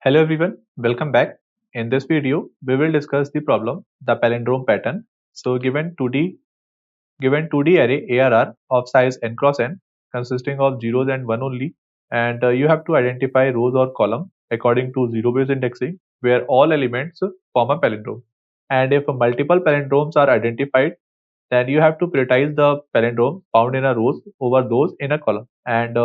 Hello everyone, welcome back. In this video, we will discuss the problem, the palindrome pattern. So given 2D array ARR of size n cross n consisting of zeros and one only, and you have to identify rows or column according to zero-based indexing where all elements form a palindrome. And if multiple palindromes are identified, then you have to prioritize the palindrome found in a rows over those in a column. And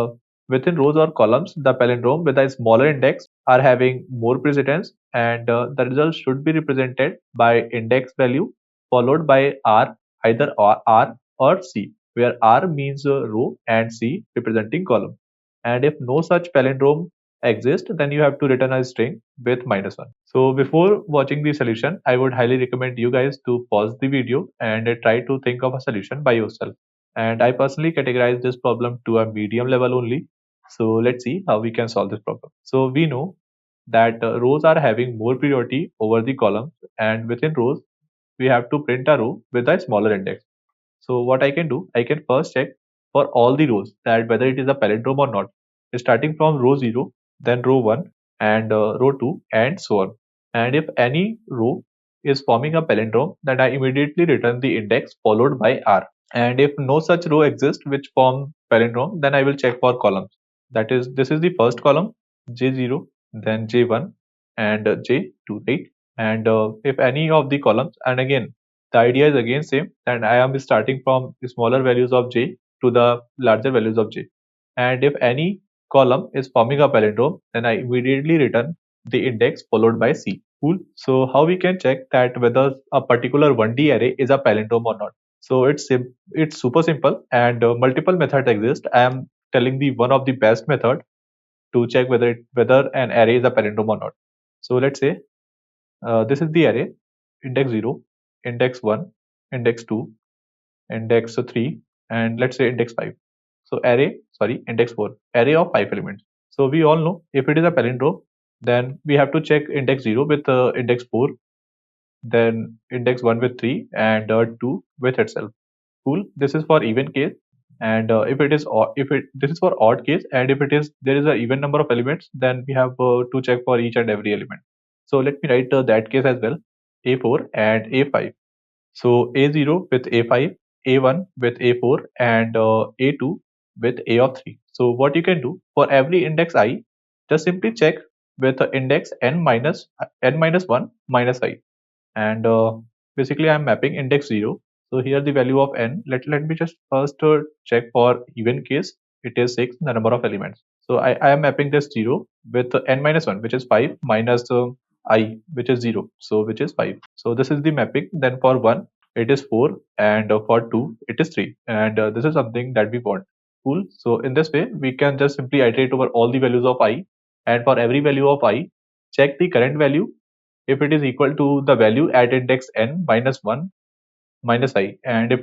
within rows or columns, the palindrome with a smaller index are having more precedence, and the result should be represented by index value followed by R, either R or C, where R means row and C representing column. And if no such palindrome exists, then you have to return a string with -1. So before watching the solution, I would highly recommend you guys to pause the video and try to think of a solution by yourself. And I personally categorize this problem to a medium level only. So let's see how we can solve this problem. So we know that rows are having more priority over the columns, and within rows, we have to print a row with a smaller index. So what I can do, I can first check for all the rows that whether it is a palindrome or not, starting from row 0, then row 1, and row 2, and so on. And if any row is forming a palindrome, then I immediately return the index followed by R. And if no such row exists which form palindrome, then I will check for columns. That is, this is the first column, J0, then J1, and J2, right? And if any of the columns, and again, the idea is again same, and I am starting from the smaller values of J to the larger values of J. And if any column is forming a palindrome, then I immediately return the index followed by C. Cool. So how we can check that whether a particular 1D array is a palindrome or not? So it's super simple, and multiple methods exist. I am telling the one of the best method to check whether an array is a palindrome or not. So let's say this is the array: index 0, index 1, index 2, index 3, and let's say index 5. So index 4, array of 5 elements. So we all know if it is a palindrome, then we have to check index 0 with index 4, then index 1 with 3, and 2 with itself. Cool. This is for even case, and if it is this is for odd case, and if it is there is a even number of elements, then we have to check for each and every element. So let me write that case as well: a4 and a5. So a0 with a5, a1 with a4, and a2 with a of 3. So what you can do for every index I, just simply check with index n minus 1 minus I, and basically I'm mapping index 0. So here the value of n, let me just first check for even case. It is 6, the number of elements. So I am mapping this 0 with n minus 1, which is 5, minus I, which is 0, so which is 5. So this is the mapping. Then for 1 it is 4, and for 2 it is 3, and this is something that we want. Cool. So in this way we can just simply iterate over all the values of I, and for every value of I, check the current value if it is equal to the value at index n minus 1 minus I, and if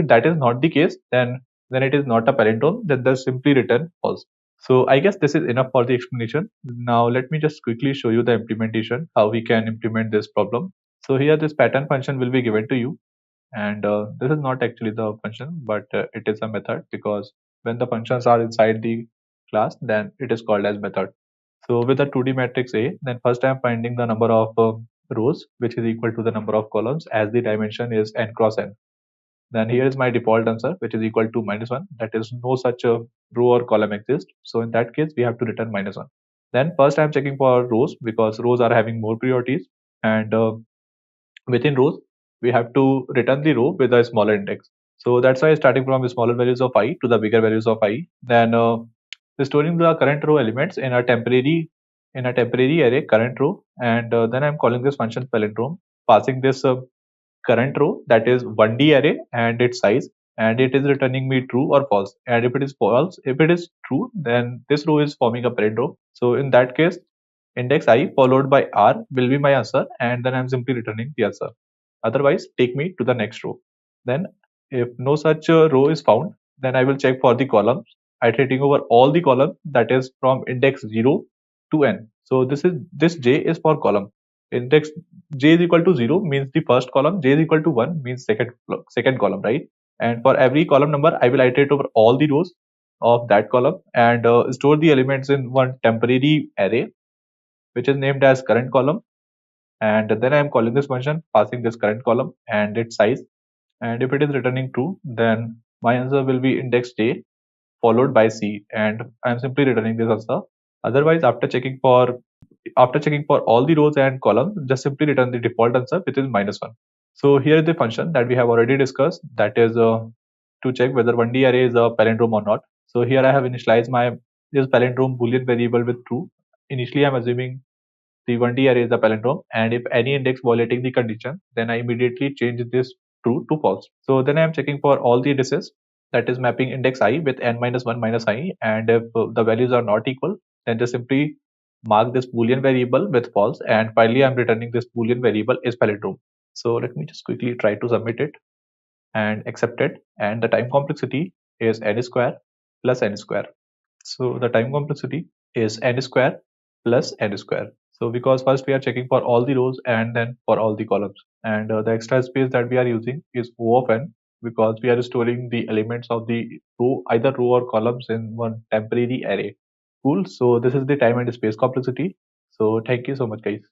that is not the case, then it is not a palindrome, then they'll simply return false. So I guess this is enough for the explanation. Now let me just quickly show you the implementation, how we can implement this problem. So here this pattern function will be given to you, and this is not actually the function, but it is a method, because when the functions are inside the class, then it is called as method. So with the 2D matrix A, then first I am finding the number of rows, which is equal to the number of columns, as the dimension is n cross n. Then here is my default answer, which is equal to -1. That is, no such a row or column exists. So in that case, we have to return -1. Then first I am checking for rows, because rows are having more priorities, and within rows, we have to return the row with a smaller index. So that's why starting from the smaller values of I to the bigger values of I, then storing the current row elements in a temporary array current row, and then I'm calling this function palindrome, passing this current row, that is 1D array, and its size, and it is returning me true or false. And if it is false, if it is true, then this row is forming a palindrome. So in that case, index I followed by R will be my answer, and then I'm simply returning the answer. Otherwise, take me to the next row. Then if no such row is found, then I will check for the columns, iterating over all the columns, that is from index 0 to n. So this j is for column. Index j is equal to 0 means the first column, j is equal to 1 means second column, right? And for every column number, I will iterate over all the rows of that column, and store the elements in one temporary array, which is named as current column, and then I am calling this function, passing this current column and its size. And if it is returning true, then my answer will be index j followed by c, and I am simply returning this answer. Otherwise, after checking for all the rows and columns, just simply return the default answer, which is -1. So here is the function that we have already discussed, that is to check whether 1D array is a palindrome or not. So here I have initialized my this palindrome boolean variable with true. Initially, I'm assuming the 1D array is a palindrome, and if any index violating the condition, then I immediately change this true to false. So then I am checking for all the indices, that is mapping index I with n minus 1 minus I, and if the values are not equal, then just simply mark this boolean variable with false, and finally I'm returning this boolean variable is palindrome. So let me just quickly try to submit it and accept it, and the time complexity is n square plus n square. So the time complexity is n square plus n square. So because first we are checking for all the rows and then for all the columns, and the extra space that we are using is O of n, because we are storing the elements of the row, either row or columns, in one temporary array. Cool. So this is the time and space complexity. So thank you so much, guys.